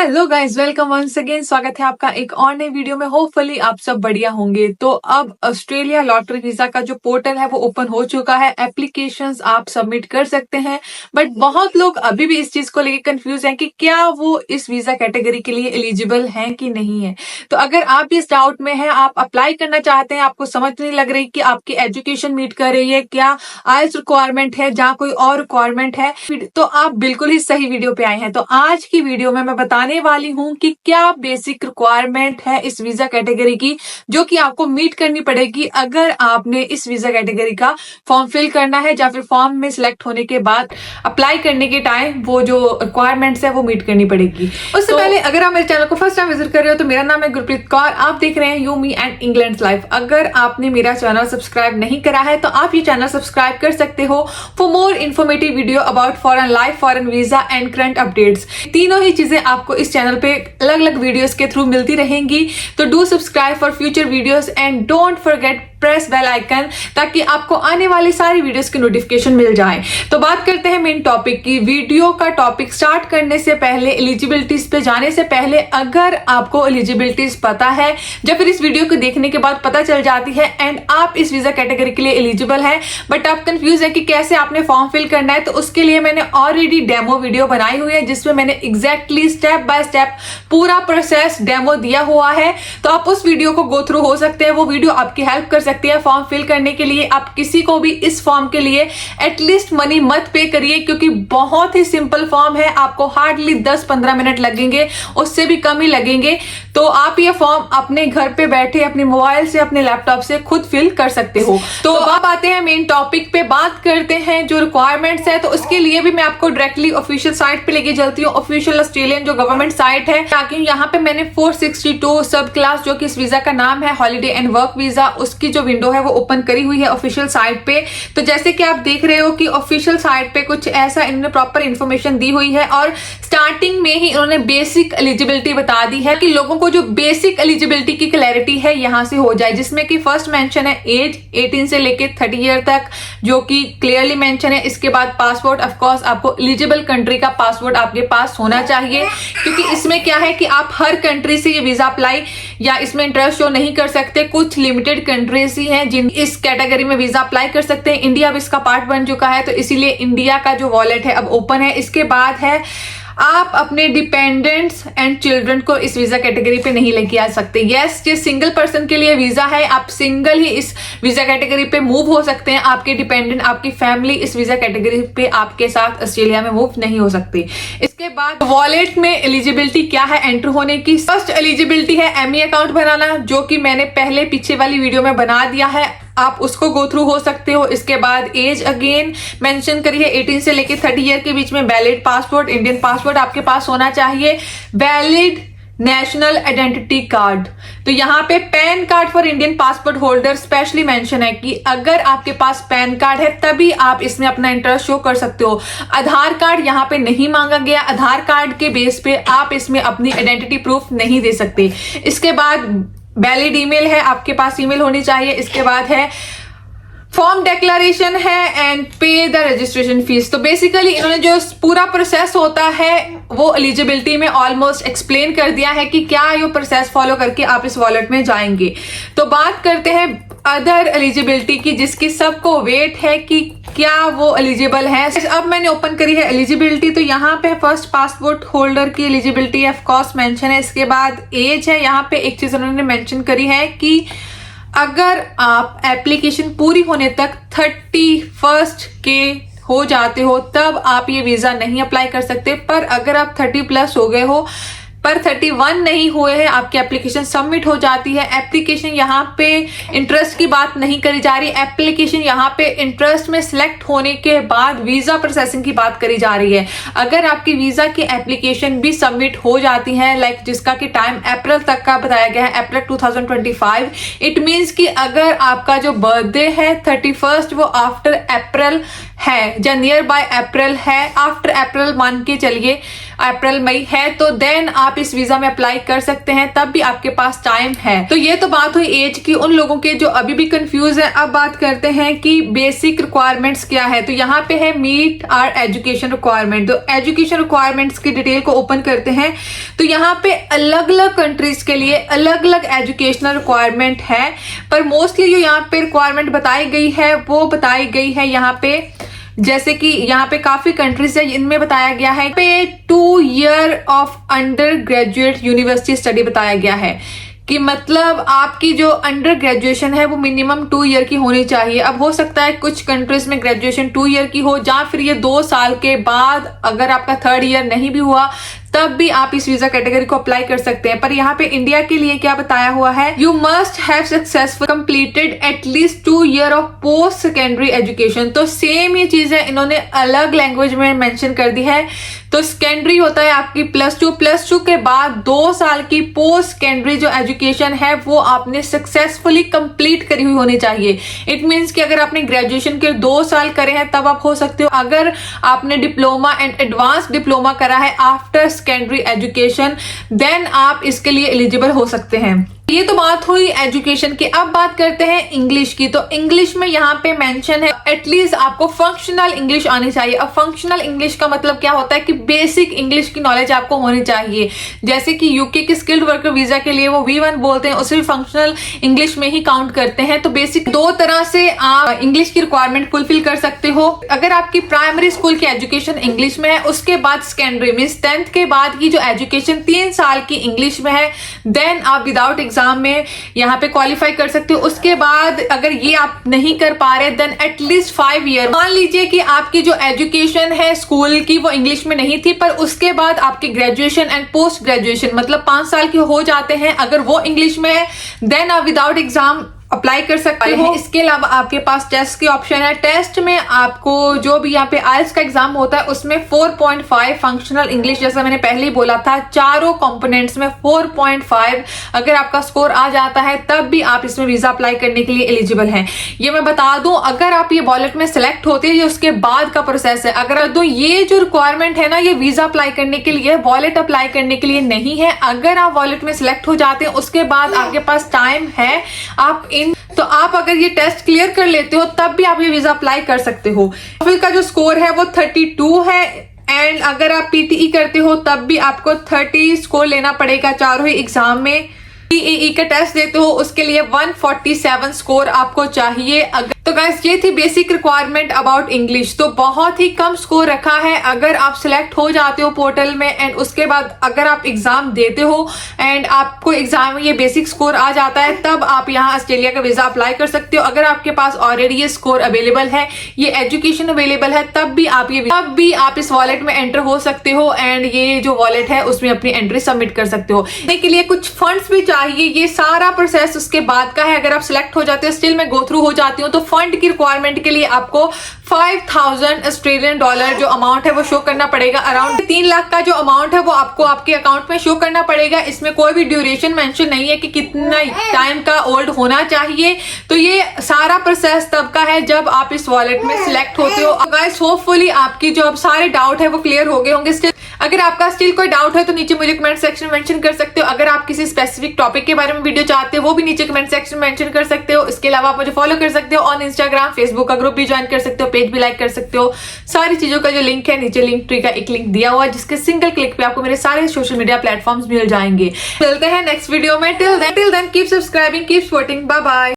Hello guys, welcome once again. स्वागत है आपका एक और नई वीडियो में। होपफुली आप सब बढ़िया होंगे। तो अब ऑस्ट्रेलिया लॉटरी वीजा का जो पोर्टल है वो ओपन हो चुका है। एप्लीकेशंस आप सबमिट कर सकते हैं, बट बहुत लोग अभी भी इस चीज को लेकर कंफ्यूज हैं कि क्या वो इस वीजा कैटेगरी के लिए एलिजिबल हैं कि नहीं है। तो अगर आप इस डाउट में हैं, आप अप्लाई करना चाहते हैं, आपको समझ नहीं लग रही कि आपकी एजुकेशन मीट कर रही है, क्या आइल्स रिक्वायरमेंट है, जहाँ कोई और रिक्वायरमेंट है, तो आप बिल्कुल ही सही वीडियो पे आए हैं। तो आज की वीडियो में मैं बताने वाली हूं कि क्या बेसिक रिक्वायरमेंट है इस वीजा कैटेगरी की, जो कि आपको मीट करनी पड़ेगी अगर आपने इस वीजा कैटेगरी का फॉर्म फिल करना है, या फिर फॉर्म में सिलेक्ट होने के बाद अप्लाई करने के टाइम वो जो रिक्वायरमेंट्स है वो मीट करनी पड़ेगी। उससे पहले अगर आप मेरे चैनल को फर्स्ट टाइम विजिट कर रहे हो तो मेरा नाम है गुरप्रीत कौर, आप देख रहे हैं you me and England life. अगर आपने मेरा चैनल सब्सक्राइब नहीं करा है तो आप ये चैनल सब्सक्राइब कर सकते हो for more informative video about foreign life, foreign visa and current updates. तीनों ही चीजें आपको इस चैनल पे अलग अलग वीडियोस के थ्रू मिलती रहेंगी। तो do subscribe for future videos and don't forget press bell icon, ताकि आपको आने वाली सारी वीडियोस की नोटिफिकेशन मिल जाए। तो बात करते हैं मेन टॉपिक की। वीडियो का टॉपिक स्टार्ट करने से पहले, एलिजिबिलिटीज पे जाने से पहले, अगर आपको एलिजिबिलिटीज पता है या फिर इस वीडियो को देखने के बाद पता चल जाती है एंड आप इस वीजा कैटेगरी के लिए एलिजिबल है, बट आप कंफ्यूज है कि कैसे आपने फॉर्म फिल करना है, तो उसके लिए मैंने ऑलरेडी डेमो वीडियो बनाई हुई है जिसमें मैंने एग्जैक्टली स्टेप बाय स्टेप पूरा प्रोसेस डेमो दिया हुआ है। तो आप उस वीडियो को गो थ्रू हो सकते हैं, वो वीडियो आपकी हेल्प कर सकती है फॉर्म फिल करने के लिए। आप किसी को भी इस फॉर्म के लिए एटलीस्ट मनी मत पे करिए, क्योंकि बहुत ही सिंपल फॉर्म है, आपको हार्डली 10-15 मिनट लगेंगे, उससे भी कम ही लगेंगे। तो आप ये फॉर्म अपने घर पे बैठे अपने मोबाइल से, अपने लैपटॉप से खुद फिल कर सकते हो। तो अब आते हैं मेन टॉपिक पे, बात करते हैं जो रिक्वायरमेंट्स है। तो उसके लिए भी मैं आपको डायरेक्टली ऑफिशियल साइट पे लेके चलती हूँ, ऑफिशियल ऑस्ट्रेलियन जो गवर्नमेंट साइट है, ताकि यहाँ पे मैंने 462 सब क्लास, जो कि इस वीजा का नाम है हॉलीडे एंड वर्क वीजा, उसकी जो विंडो है वो ओपन करी हुई है ऑफिशियल साइट पे। तो जैसे कि आप देख रहे हो कि ऑफिशियल साइट पे कुछ ऐसा इन्होंने प्रॉपर इंफॉर्मेशन दी हुई है, और स्टार्टिंग में ही इन्होंने बेसिक एलिजिबिलिटी बता दी है कि लोगों को जो बेसिक एलिजिबिलिटी की क्लैरिटी है यहां से हो जाए, जिसमें कि फर्स्ट मेंशन है एज 18 से लेके 30 ईयर तक, जो कि क्लियरली मेंशन है। इसके बाद पासपोर्ट, ऑफ कोर्स आपको एलिजिबल कंट्री का पासपोर्ट आपके पास होना चाहिए, क्योंकि इसमें क्या है कि आप हर कंट्री से ये वीजा अप्लाई या इसमें इंटरेस्ट शो नहीं कर सकते। कुछ लिमिटेड कंट्रीज ही हैं जिन इस कैटेगरी में वीजा अप्लाई कर सकते हैं। इंडिया अब इसका पार्ट बन चुका है, तो इसीलिए इंडिया का जो वॉलेट है अब ओपन है। इसके बाद है आप अपने डिपेंडेंट्स एंड चिल्ड्रन को इस वीजा कैटेगरी पे नहीं लेके आ सकते। यस, ये सिंगल पर्सन के लिए वीजा है, आप सिंगल ही इस वीजा कैटेगरी पे मूव हो सकते हैं। आपके डिपेंडेंट, आपकी फैमिली इस वीजा कैटेगरी पे आपके साथ ऑस्ट्रेलिया में मूव नहीं हो सकती। इसके बाद वॉलेट में एलिजिबिलिटी क्या है एंटर होने की। फर्स्ट एलिजिबिलिटी है एमई अकाउंट बनाना, जो कि मैंने पहले पीछे वाली वीडियो में बना दिया है, आप उसको गो थ्रू हो सकते हो। इसके बाद एज अगेन मेंशन करी है 18 से लेके 30 ईयर के बीच में। वैलिड पासपोर्ट, इंडियन पासपोर्ट आपके पास होना चाहिए। वैलिड नेशनल आइडेंटिटी कार्ड, तो यहाँ पे pan card for Indian passport holder specially mention है कि अगर आपके पास पैन कार्ड है तभी आप इसमें अपना इंटरेस्ट शो कर सकते हो। आधार कार्ड यहाँ पे नहीं मांगा गया, आधार कार्ड के बेस पे आप इसमें अपनी आइडेंटिटी प्रूफ नहीं दे सकते। इसके बाद वैलिड ईमेल है, आपके पास ईमेल होनी चाहिए। इसके बाद है फॉर्म डिक्लेरेशन है एंड पे द रजिस्ट्रेशन फीस। तो बेसिकली इन्होंने जो पूरा प्रोसेस होता है वो एलिजिबिलिटी में ऑलमोस्ट एक्सप्लेन कर दिया है कि क्या ये प्रोसेस फॉलो करके आप इस वॉलेट में जाएंगे। तो बात करते हैं अदर एलिजिबिलिटी की, जिसकी सबको वेट है कि क्या वो एलिजिबल है। अब मैंने ओपन करी है एलिजिबिलिटी, तो यहाँ पे फर्स्ट पासपोर्ट होल्डर की एलिजिबिलिटी ऑफ कोर्स मेंशन है। इसके बाद एज है, यहाँ पे एक चीज उन्होंने मेंशन करी है कि अगर आप एप्लीकेशन पूरी होने तक 31 के हो जाते हो तब आप ये वीजा नहीं अप्लाई कर सकते, पर अगर आप 30+ हो गए हो पर 31 नहीं हुए हैं, आपकी एप्लीकेशन सबमिट हो जाती है। एप्लीकेशन यहाँ पे इंटरेस्ट की बात नहीं करी जा रही, एप्लीकेशन यहाँ पे इंटरेस्ट में सिलेक्ट होने के बाद वीजा प्रोसेसिंग की बात करी जा रही है। अगर आपकी वीजा की एप्लीकेशन भी सबमिट हो जाती है, लाइक जिसका कि टाइम अप्रैल तक का बताया गया है, अप्रैल 2025, इट मीन्स कि अगर आपका जो बर्थडे है 31 वो आफ्टर अप्रैल है या नियर बाय अप्रैल है, आफ्टर अप्रैल मान के चलिए अप्रैल मई है, तो देन आप इस वीजा में अप्लाई कर सकते हैं, तब भी आपके पास टाइम है। तो ये तो बात हुई एज की, उन लोगों के जो अभी भी कंफ्यूज है। अब बात करते हैं कि बेसिक रिक्वायरमेंट्स क्या है। तो यहाँ पे है मीट आर एजुकेशन रिक्वायरमेंट। तो एजुकेशन रिक्वायरमेंट्स की डिटेल को ओपन करते हैं, तो यहाँ पे अलग अलग कंट्रीज के लिए अलग अलग एजुकेशनल रिक्वायरमेंट है, पर मोस्टली जो यहाँ पे रिक्वायरमेंट बताई गई है वो बताई गई है यहाँ पे, जैसे कि यहाँ पे काफी कंट्रीज है, इनमें बताया गया है पे 2 year of under graduate university study बताया गया है कि मतलब आपकी जो अंडर ग्रेजुएशन है वो मिनिमम 2 ईयर की होनी चाहिए। अब हो सकता है कुछ कंट्रीज में ग्रेजुएशन 2 ईयर की हो, या फिर ये 2 साल के बाद अगर आपका 3rd ईयर नहीं भी हुआ तब भी आप इस वीजा कैटेगरी को अप्लाई कर सकते हैं। पर यहाँ पे इंडिया के लिए क्या बताया हुआ है, you must have successful completed at least 2 year of post secondary education. तो सेम ये चीज है, इन्होंने अलग लैंग्वेज में मेंशन कर दी है। तो सेकेंडरी होता है आपकी +2 के बाद 2 साल की पोस्ट सेकेंडरी जो एजुकेशन है वो आपने सक्सेसफुली कंप्लीट करी हुई होनी चाहिए। इट मीन्स कि अगर आपने ग्रेजुएशन के 2 साल करे हैं तब आप हो सकते हो। अगर आपने डिप्लोमा एंड एडवांस डिप्लोमा करा है आफ्टर सेकेंडरी एजुकेशन, देन आप इसके लिए एलिजिबल हो सकते हैं। ये तो बात हुई एजुकेशन की। अब बात करते हैं इंग्लिश की। तो इंग्लिश में यहाँ पे मेंशन है एटलीस्ट आपको फंक्शनल इंग्लिश आनी चाहिए। अब फंक्शनल इंग्लिश का मतलब क्या होता है कि बेसिक इंग्लिश की नॉलेज आपको होनी चाहिए। जैसे कि यूके के स्किल्ड वर्कर वीजा के लिए वो V1 बोलते हैं, उसे भी फंक्शनल इंग्लिश में ही काउंट करते हैं। तो बेसिक 2 तरह से आप इंग्लिश की रिक्वायरमेंट फुलफिल कर सकते हो। अगर आपकी प्राइमरी स्कूल की एजुकेशन इंग्लिश में है, उसके बाद सेकेंडरी मीन्स 10th के बाद की जो एजुकेशन 3 साल की इंग्लिश में है, देन आप विदाउट एग्जाम में यहाँ पे क्वालिफाई कर सकते हो। उसके बाद अगर ये आप नहीं कर पा रहे, देन एटलीस्ट 5 ईयर, मान लीजिए कि आपकी जो एजुकेशन है स्कूल की वो इंग्लिश में नहीं थी, पर उसके बाद आपकी ग्रेजुएशन एंड पोस्ट ग्रेजुएशन मतलब 5 साल के हो जाते हैं, अगर वो इंग्लिश में है देन आप विदाउट एग्जाम अप्लाई कर सकते हो। इसके अलावा आपके पास टेस्ट की ऑप्शन है। टेस्ट में आपको जो भी यहाँ पे आइल्स का एग्जाम होता है उसमें 4.5 फंक्शनल इंग्लिश, जैसा मैंने पहले ही बोला था, चारों कंपोनेंट्स में 4.5 अगर आपका स्कोर आ जाता है तब भी आप इसमें वीजा अप्लाई करने के लिए एलिजिबल हैं। ये मैं बता दूं, अगर आप ये वॉलेट में सिलेक्ट होते हैं, ये उसके बाद का प्रोसेस है। अगर तो ये जो रिक्वायरमेंट है ना, ये वीजा अप्लाई करने के लिए, वॉलेट अप्लाई करने के लिए नहीं है। अगर आप वॉलेट में सिलेक्ट हो जाते हैं उसके बाद आपके पास टाइम है, तो आप अगर ये टेस्ट क्लियर कर लेते हो तब भी आप ये वीजा अप्लाई कर सकते हो। टॉफल का जो स्कोर है वो 32 है, एंड अगर आप PTE करते हो तब भी आपको 30 स्कोर लेना पड़ेगा चारों ही एग्जाम में। PEE का टेस्ट देते हो उसके लिए 147 स्कोर आपको चाहिए। तो गाइस ये थी बेसिक रिक्वायरमेंट अबाउट इंग्लिश। तो बहुत ही कम स्कोर रखा है। अगर आप सिलेक्ट हो जाते हो पोर्टल में एंड उसके बाद अगर आप एग्जाम देते हो एंड आपको एग्जाम में ये बेसिक स्कोर आ जाता है, तब आप यहाँ ऑस्ट्रेलिया का वीजा अप्लाई कर सकते हो। अगर आपके पास ऑलरेडी ये स्कोर अवेलेबल है, ये एजुकेशन अवेलेबल है, तब भी आप इस वॉलेट में एंटर हो सकते हो एंड ये जो वॉलेट है उसमें अपनी एंट्री सबमिट कर सकते हो। इसके लिए कुछ फंड्स भी चाहिए, ये सारा प्रोसेस उसके बाद का है। अगर आप सिलेक्ट हो जाते हो, स्टिल मैं गो थ्रू हो जाती हूँ, तो फंड की रिक्वायरमेंट के लिए आपको 5000 ऑस्ट्रेलियन डॉलर जो अमाउंट है वो शो करना पड़ेगा। अराउंड 3 लाख का जो अमाउंट है वो आपको आपके अकाउंट में शो करना पड़ेगा। इसमें कोई भी ड्यूरेशन मेंशन नहीं है कि कितना टाइम का ओल्ड होना चाहिए। तो ये सारा प्रोसेस तब का है जब आप इस वॉलेट में सिलेक्ट होते हो। गाइस होपफुली आपकी जो अब सारे डाउट है वो क्लियर हो गए होंगे। स्टिल अगर आपका स्टिल कोई डाउट है तो नीचे मुझे कमेंट सेक्शन में मेंशन कर सकते हो। अगर आप किसी स्पेसिफिक टॉपिक के बारे में वीडियो चाहते हो वो भी नीचे कमेंट सेक्शन में मेंशन कर सकते हो। इसके अलावा आप मुझे फॉलो कर सकते हो ऑन इंस्टाग्राम, फेसबुक का ग्रुप भी ज्वाइन कर सकते हो, पेज भी लाइक कर सकते हो। सारी चीजों का जो लिंक है नीचे लिंक ट्री का एक लिंक दिया हुआ है, जिसके सिंगल क्लिक पे आपको मेरे सारे सोशल मीडिया प्लेटफॉर्म्स मिल जाएंगे। मिलते हैं नेक्स्ट वीडियो में। Till then keep subscribing, keep supporting, bye bye.